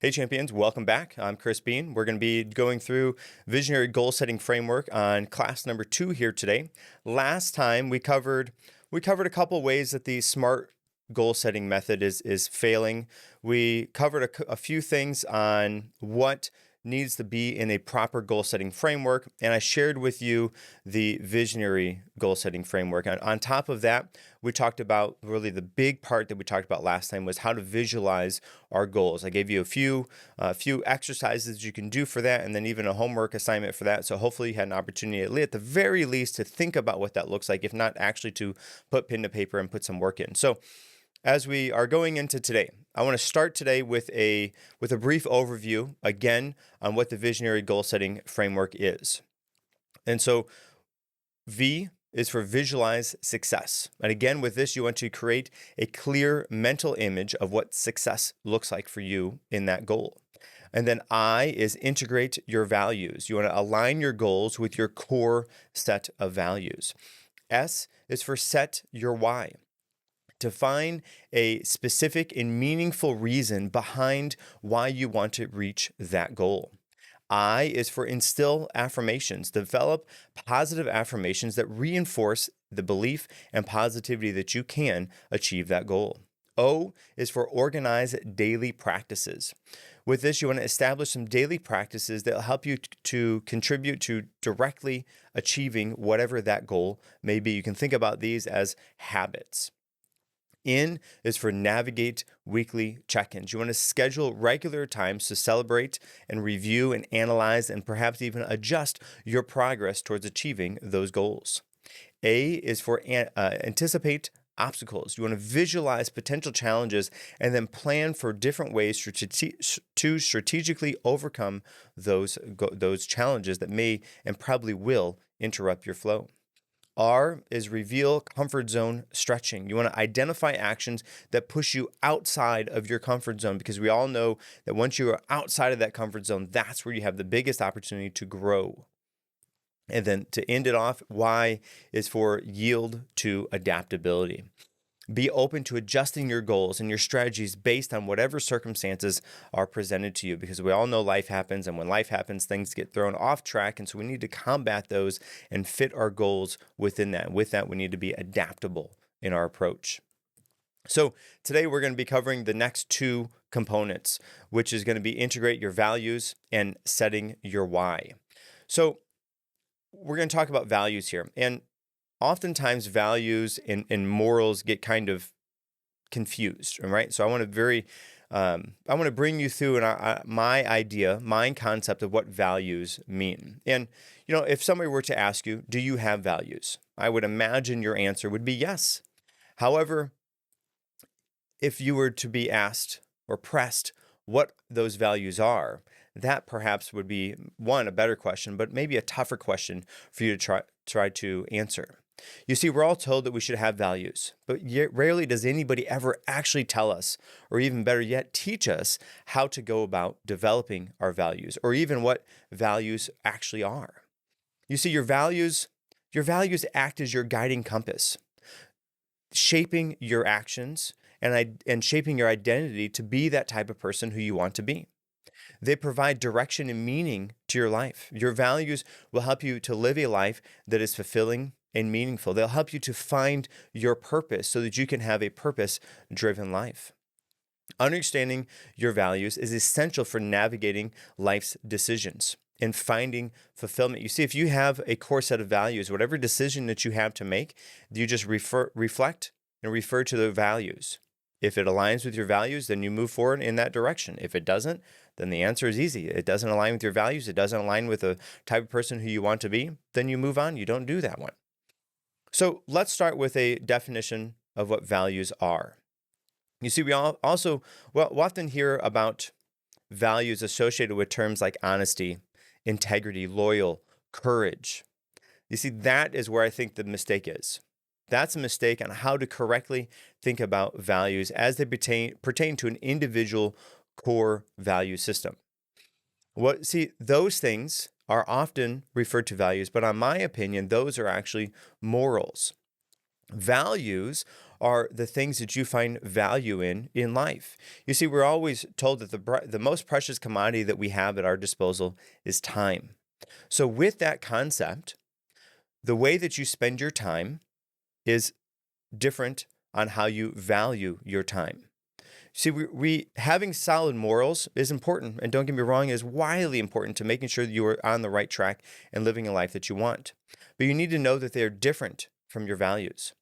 Hey champions, welcome back. I'm Chris Bean. We're going to be going through visionary goal setting framework on class number 2 here today. Last time we covered a couple ways that the SMART goal setting method is failing. We covered a few things on what needs to be in a proper goal setting framework, and I shared with you the visionary goal setting framework. And on top of that, we talked about really the big part that we talked about last time was how to visualize our goals. I gave you a few exercises you can do for that, and then even a homework assignment for that. So hopefully you had an opportunity at the very least to think about what that looks like, if not actually to put pen to paper and put some work in. So as we are going into today, I want to start today with a brief overview again on what the visionary goal setting framework is. And so V is for visualize success. And again, with this, you want to create a clear mental image of what success looks like for you in that goal. And then I is integrate your values. You want to align your goals with your core set of values. S is for set your why. Define a specific and meaningful reason behind why you want to reach that goal. I is for instill affirmations. Develop positive affirmations that reinforce the belief and positivity that you can achieve that goal. O is for organize daily practices. With this, you want to establish some daily practices that will help you to contribute to directly achieving whatever that goal may be. You can think about these as habits. N is for navigate weekly check-ins. You want to schedule regular times to celebrate and review and analyze and perhaps even adjust your progress towards achieving those goals. A is for anticipate obstacles. You want to visualize potential challenges and then plan for different ways to strategically overcome those challenges that may and probably will interrupt your flow. R is reveal comfort zone stretching. You want to identify actions that push you outside of your comfort zone, because we all know that once you are outside of that comfort zone, that's where you have the biggest opportunity to grow. And then to end it off, Y is for yield to adaptability. Be open to adjusting your goals and your strategies based on whatever circumstances are presented to you, because we all know life happens, and when life happens, things get thrown off track, and so we need to combat those and fit our goals within that. With that, we need to be adaptable in our approach. So today we're going to be covering the next two components, which is going to be integrate your values and setting your why. So we're going to talk about values here, and oftentimes values and morals get kind of confused, right? So I want to bring you through my concept of what values mean. And, if somebody were to ask you, do you have values? I would imagine your answer would be yes. However, if you were to be asked or pressed what those values are, that perhaps would be, one, a better question, but maybe a tougher question for you to try to answer. You see, we're all told that we should have values, but yet rarely does anybody ever actually tell us, or even better yet, teach us how to go about developing our values, or even what values actually are. You see, your values act as your guiding compass, shaping your actions and shaping your identity to be that type of person who you want to be. They provide direction and meaning to your life. Your values will help you to live a life that is fulfilling and meaningful. They'll help you to find your purpose so that you can have a purpose-driven life. Understanding your values is essential for navigating life's decisions and finding fulfillment. You see, if you have a core set of values, whatever decision that you have to make, you just reflect and refer to the values. If it aligns with your values, then you move forward in that direction. If it doesn't, then the answer is easy. It doesn't align with your values. It doesn't align with the type of person who you want to be. Then you move on. You don't do that one. So let's start with a definition of what values are. You see, we often hear about values associated with terms like honesty, integrity, loyal, courage. You see, that is where I think the mistake is. That's a mistake on how to correctly think about values as they pertain to an individual core value system. Those things are often referred to values, but in my opinion, those are actually morals. Values are the things that you find value in life. You see, we're always told that the most precious commodity that we have at our disposal is time. So with that concept, the way that you spend your time is different on how you value your time. See, we having solid morals is important, and don't get me wrong, it is wildly important to making sure that you are on the right track and living a life that you want. But you need to know that they're different from your values.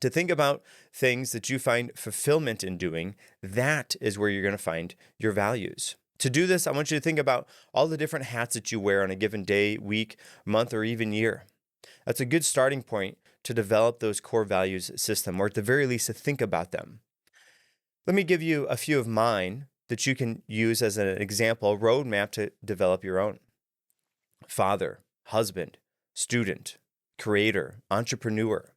To think about things that you find fulfillment in doing, that is where you're going to find your values. To do this, I want you to think about all the different hats that you wear on a given day, week, month, or even year. That's a good starting point to develop those core values system, or at the very least to think about them. Let me give you a few of mine that you can use as an example, a roadmap to develop your own. Father, husband, student, creator, entrepreneur.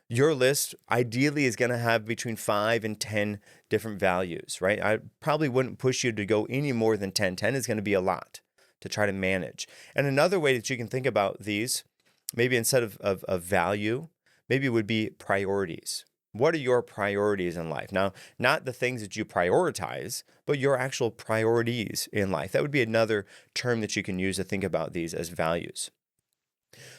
Your list ideally is going to have between 5 and 10 different values, right? I probably wouldn't push you to go any more than 10. 10 is going to be a lot to try to manage. And another way that you can think about these, maybe instead of value, maybe it would be priorities. What are your priorities in life? Now, not the things that you prioritize, but your actual priorities in life. That would be another term that you can use to think about these as values.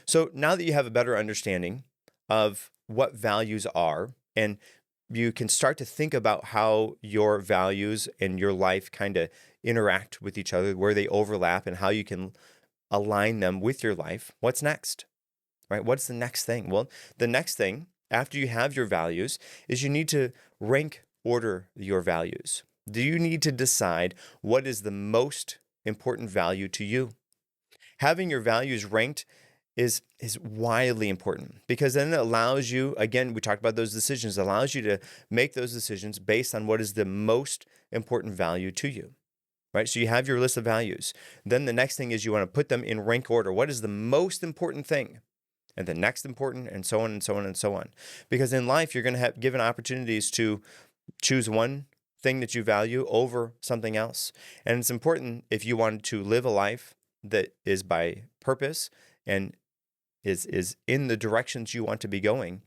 So now that you have a better understanding of what values are, and you can start to think about how your values and your life kind of interact with each other, where they overlap, and how you can align them with your life, what's next? Right? What's the next thing? Well, the next thing after you have your values is you need to rank order your values. Do you need to decide what is the most important value to you? Having your values ranked is wildly important, because then it allows you, again, we talked about those decisions, it allows you to make those decisions based on what is the most important value to you, right? So you have your list of values. Then the next thing is you want to put them in rank order. What is the most important thing? And the next important, and so on and so on and so on. Because in life, you're going to have given opportunities to choose one thing that you value over something else. And it's important, if you want to live a life that is by purpose and is in the directions you want to be going,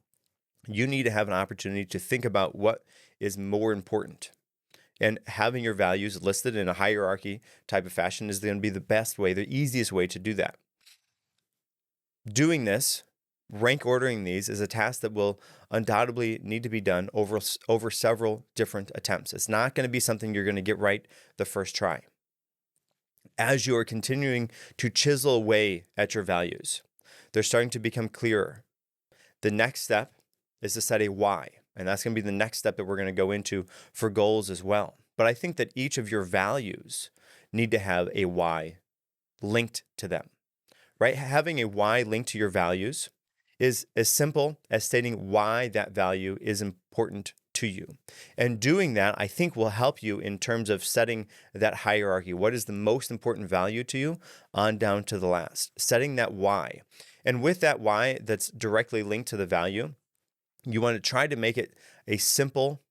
you need to have an opportunity to think about what is more important. And having your values listed in a hierarchy type of fashion is going to be the best way, the easiest way to do that. Doing this, rank ordering these, is a task that will undoubtedly need to be done over several different attempts. It's not going to be something you're going to get right the first try. As you are continuing to chisel away at your values, they're starting to become clearer. The next step is to set a why, and that's going to be the next step that we're going to go into for goals as well. But I think that each of your values need to have a why linked to them, right? Having a why linked to your values is as simple as stating why that value is important to you. And doing that, I think, will help you in terms of setting that hierarchy. What is the most important value to you on down to the last? Setting that why. And with that why that's directly linked to the value, you want to try to make it a simple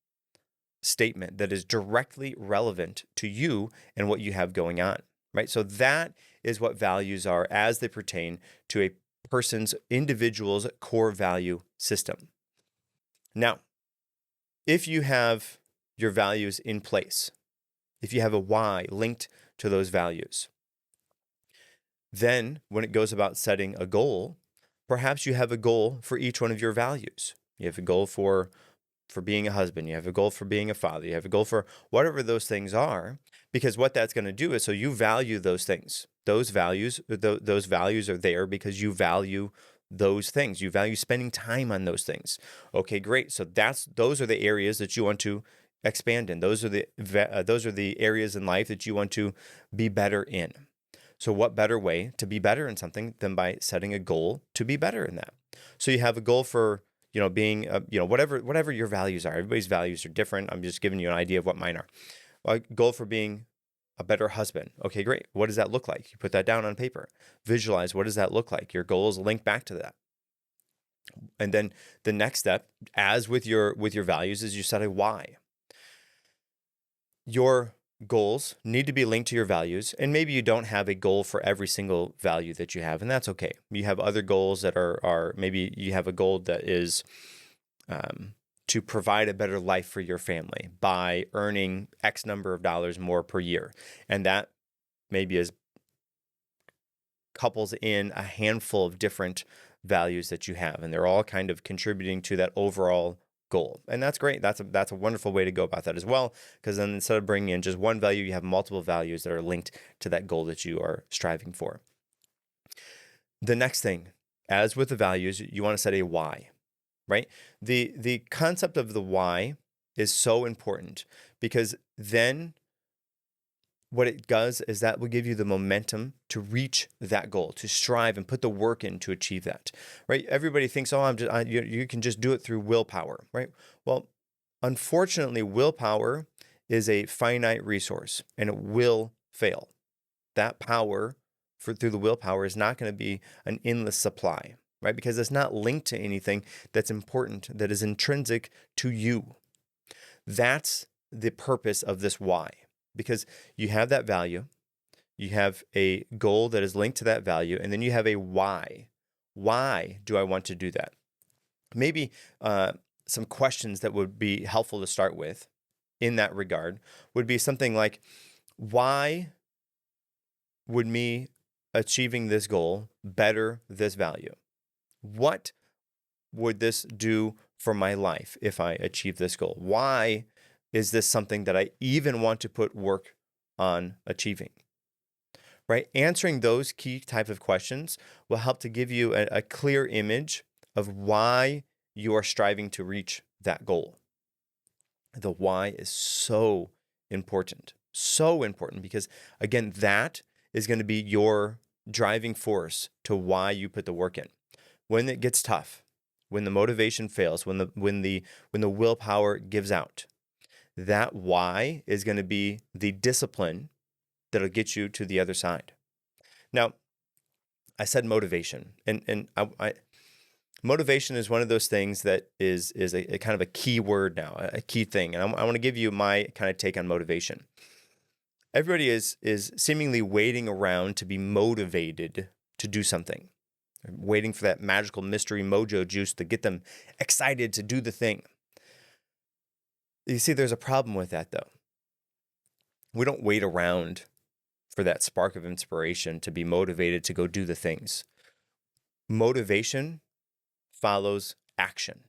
statement that is directly relevant to you and what you have going on, right? So that is what values are as they pertain to a person's individual's core value system. Now, if you have your values in place, if you have a why linked to those values, then when it goes about setting a goal, perhaps you have a goal for each one of your values. You have a goal for being a husband. You have a goal for being a father. You have a goal for whatever those things are, because what that's going to do is, so you value those things. Those values are there because you value those things. You value spending time on those things. Okay, great. So those are the areas that you want to expand in. Those are the areas in life that you want to be better in. So what better way to be better in something than by setting a goal to be better in that? So you have a goal for, being, whatever your values are. Everybody's values are different. I'm just giving you an idea of what mine are. A goal for being a better husband. Okay, great. What does that look like? You put that down on paper. Visualize, what does that look like? Your goals link back to that. And then the next step, as with your values, is you set a why. Your goals need to be linked to your values, and maybe you don't have a goal for every single value that you have, and that's okay. You have other goals that are maybe you have a goal that is to provide a better life for your family by earning X number of dollars more per year. And that maybe is couples in a handful of different values that you have, and they're all kind of contributing to that overall goal. And that's great. That's a wonderful way to go about that as well, because then instead of bringing in just one value, you have multiple values that are linked to that goal that you are striving for. The next thing, as with the values, you want to set a why, right? The concept of the why is so important, because then what it does is that will give you the momentum to reach that goal, to strive and put the work in to achieve that, right? Everybody thinks, oh, you can just do it through willpower, right? Well, unfortunately, willpower is a finite resource and it will fail. That power through the willpower is not going to be an endless supply, right? Because it's not linked to anything that's important, that is intrinsic to you. That's the purpose of this why. Because you have that value, you have a goal that is linked to that value, and then you have a why. Why do I want to do that? Maybe some questions that would be helpful to start with in that regard would be something like, why would me achieving this goal better this value? What would this do for my life if I achieve this goal? Why is this something that I even want to put work on achieving? Right? Answering those key type of questions will help to give you a clear image of why you are striving to reach that goal. The why is so important because, again, that is going to be your driving force to why you put the work in. When it gets tough, when the motivation fails, when the willpower gives out, that why is going to be the discipline that'll get you to the other side. Now, I said motivation, and motivation is one of those things that is a kind of a key word now, a key thing. And I want to give you my kind of take on motivation. Everybody is seemingly waiting around to be motivated to do something, waiting for that magical mystery mojo juice to get them excited to do the thing. You see, there's a problem with that, though. We don't wait around for that spark of inspiration to be motivated to go do the things. Motivation follows action.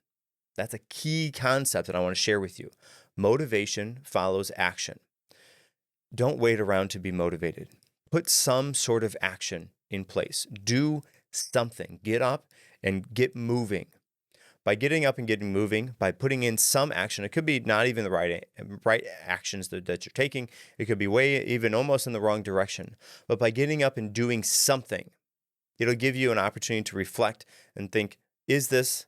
That's a key concept that I want to share with you. Motivation follows action. Don't wait around to be motivated. Put some sort of action in place. Do something. Get up and get moving. By getting up and getting moving, by putting in some action, it could be not even the right actions that you're taking. It could be even almost in the wrong direction. But by getting up and doing something, it'll give you an opportunity to reflect and think, is this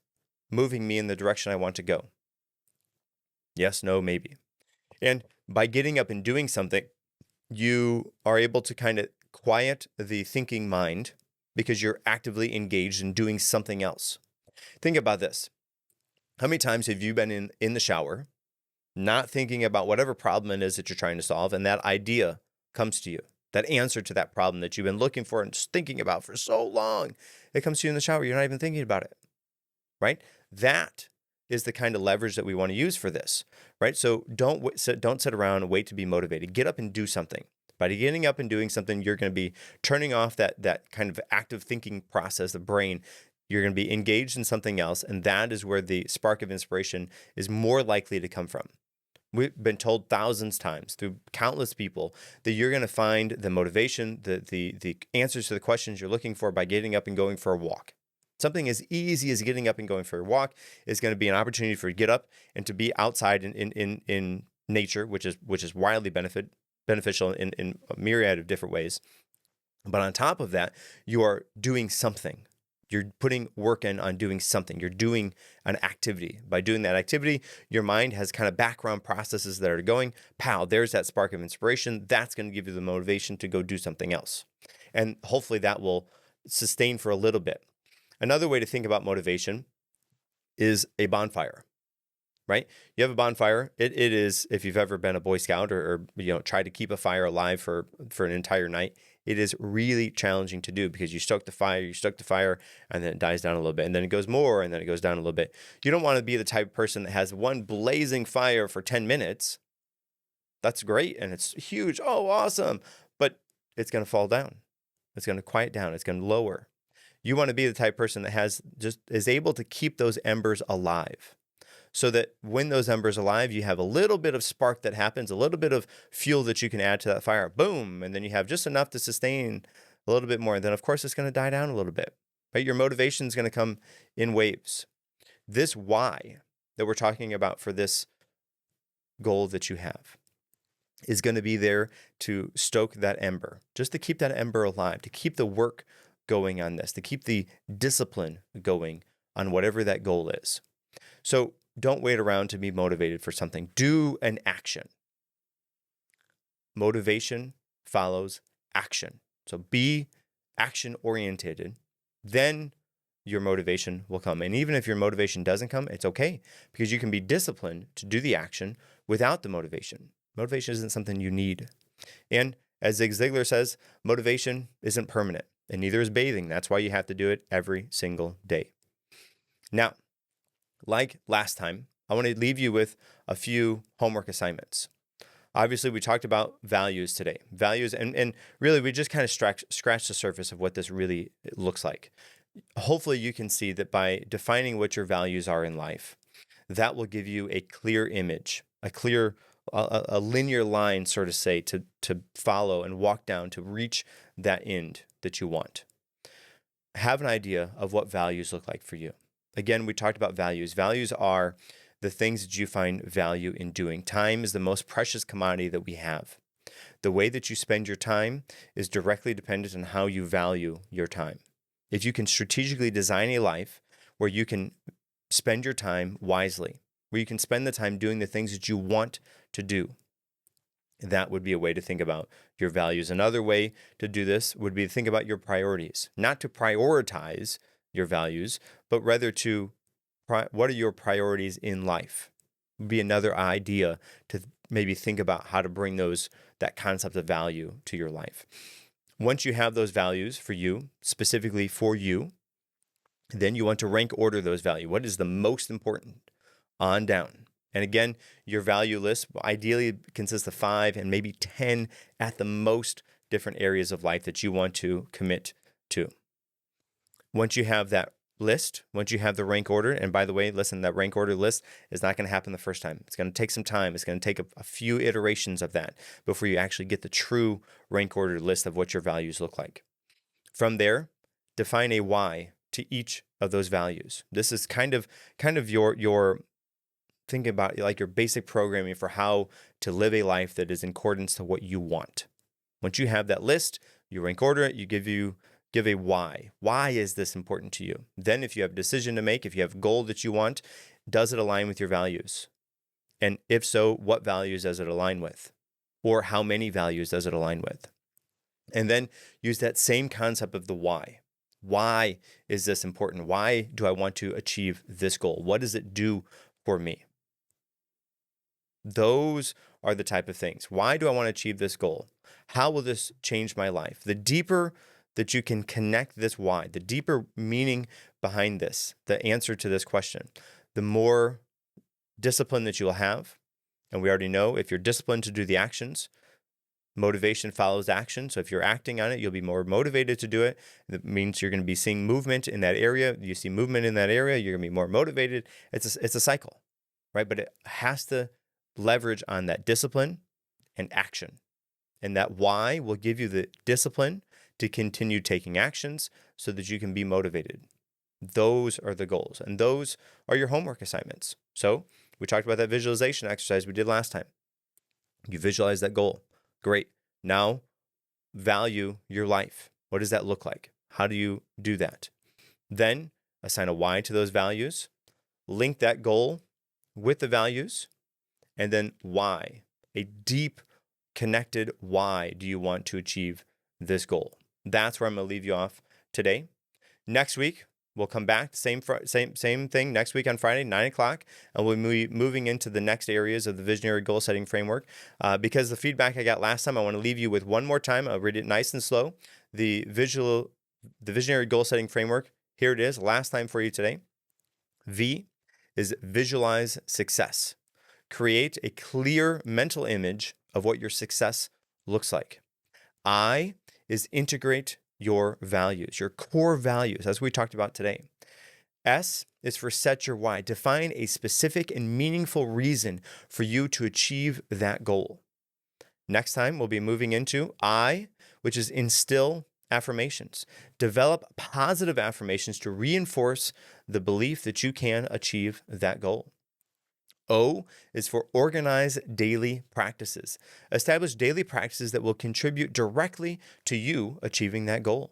moving me in the direction I want to go? Yes, no, maybe. And by getting up and doing something, you are able to kind of quiet the thinking mind because you're actively engaged in doing something else. Think about this. How many times have you been in the shower, not thinking about whatever problem it is that you're trying to solve, and that idea comes to you, that answer to that problem that you've been looking for and just thinking about for so long, it comes to you in the shower. You're not even thinking about it, right? That is the kind of leverage that we want to use for this, right? So don't sit around and wait to be motivated. Get up and do something. By getting up and doing something, you're going to be turning off that kind of active thinking process, the brain. You're going to be engaged in something else, and that is where the spark of inspiration is more likely to come from. We've been told thousands of times through countless people that you're going to find the motivation, the answers to the questions you're looking for by getting up and going for a walk. Something as easy as getting up and going for a walk is going to be an opportunity for you to get up and to be outside in nature, which is wildly beneficial in a myriad of different ways. But on top of that, you are doing something. You're putting work in on doing something. You're doing an activity. By doing that activity, your mind has kind of background processes that are going, pow, there's that spark of inspiration. That's going to give you the motivation to go do something else. And hopefully that will sustain for a little bit. Another way to think about motivation is a bonfire, right? You have a bonfire. It is, if you've ever been a Boy Scout or tried to keep a fire alive for an entire night, it is really challenging to do because you stoke the fire, and then it dies down a little bit, and then it goes more, and then it goes down a little bit. You don't want to be the type of person that has one blazing fire for 10 minutes. That's great, and it's huge. Oh, awesome. But it's going to fall down. It's going to quiet down. It's going to lower. You want to be the type of person that is able to keep those embers alive, so that when those embers alive, you have a little bit of spark that happens, a little bit of fuel that you can add to that fire. Boom. And then you have just enough to sustain a little bit more. And then, of course, it's going to die down a little bit, right? Your motivation is going to come in waves. This why that we're talking about for this goal that you have is going to be there to stoke that ember, just to keep that ember alive, to keep the work going on this, to keep the discipline going on whatever that goal is. So don't wait around to be motivated for something. Do an action. Motivation follows action. So be action oriented. Then your motivation will come. And even if your motivation doesn't come, it's okay, because you can be disciplined to do the action without the motivation. Motivation isn't something you need. And as Zig Ziglar says, motivation isn't permanent, and neither is bathing. That's why you have to do it every single day. Now, like last time, I want to leave you with a few homework assignments. Obviously, we talked about values today. Values, and really, we just kind of scratched the surface of what this really looks like. Hopefully, you can see that by defining what your values are in life, that will give you a clear image, a linear line, sort of say, to follow and walk down to reach that end that you want. Have an idea of what values look like for you. Again, we talked about values. Values are the things that you find value in doing. Time is the most precious commodity that we have. The way that you spend your time is directly dependent on how you value your time. If you can strategically design a life where you can spend your time wisely, where you can spend the time doing the things that you want to do, that would be a way to think about your values. Another way to do this would be to think about your priorities, not to prioritize your values, but rather to what are your priorities in life? Would be another idea to maybe think about how to bring that concept of value to your life. Once you have those values for you, specifically for you, then you want to rank order those values. What is the most important on down? And again, your value list ideally consists of 5 and maybe 10 at the most different areas of life that you want to commit to. Once you have that list, once you have the rank order, and by the way, listen, that rank order list is not going to happen the first time. It's going to take some time. It's going to take a few iterations of that before you actually get the true rank order list of what your values look like. From there, define a why to each of those values. This is kind of your thinking about like your basic programming for how to live a life that is in accordance to what you want. Once you have that list, you rank order it, you give a why. Why is this important to you? Then if you have a decision to make, if you have a goal that you want, does it align with your values? And if so, what values does it align with? Or how many values does it align with? And then use that same concept of the why. Why is this important? Why do I want to achieve this goal? What does it do for me? Those are the type of things. Why do I want to achieve this goal? How will this change my life? The deeper that you can connect this why, the deeper meaning behind this, the answer to this question, the more discipline that you will have. And we already know if you're disciplined to do the actions, motivation follows action. So if you're acting on it, you'll be more motivated to do it. That means you're going to be seeing movement in that area. You see movement in that area, you're going to be more motivated. It's a cycle, right? But it has to leverage on that discipline and action. And that why will give you the discipline to continue taking actions so that you can be motivated. Those are the goals, and those are your homework assignments. So we talked about that visualization exercise we did last time. You visualize that goal. Great. Now value your life. What does that look like? How do you do that? Then assign a why to those values, link that goal with the values, and then why. A deep connected why do you want to achieve this goal? That's where I'm going to leave you off today. Next week, We'll come back, same thing next week on Friday, 9 o'clock, and we'll be moving into the next areas of the visionary goal setting framework. Because the feedback I got last time, I want to leave you with one more time. I'll read it nice and slow. The visionary goal setting framework. Here it is, last time for you today. V is visualize success. Create a clear mental image of what your success looks like. I is integrate your values, your core values, as we talked about today. S is for set your why. Define a specific and meaningful reason for you to achieve that goal. Next time, we'll be moving into I, which is instill affirmations. Develop positive affirmations to reinforce the belief that you can achieve that goal. O is for organize daily practices. Establish daily practices that will contribute directly to you achieving that goal.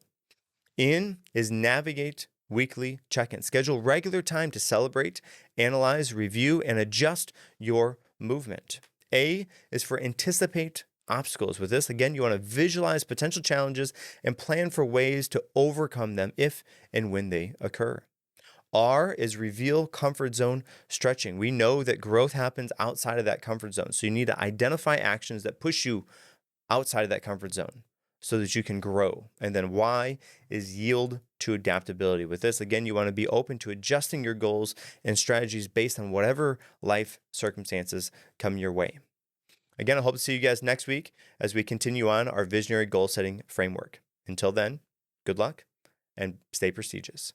N is navigate weekly check-in. Schedule regular time to celebrate, analyze, review, and adjust your movement. A is for anticipate obstacles. With this, again, you want to visualize potential challenges and plan for ways to overcome them if and when they occur. R is reveal comfort zone stretching. We know that growth happens outside of that comfort zone. So you need to identify actions that push you outside of that comfort zone so that you can grow. And then Y is yield to adaptability. With this, again, you want to be open to adjusting your goals and strategies based on whatever life circumstances come your way. Again, I hope to see you guys next week as we continue on our visionary goal setting framework. Until then, good luck and stay prestigious.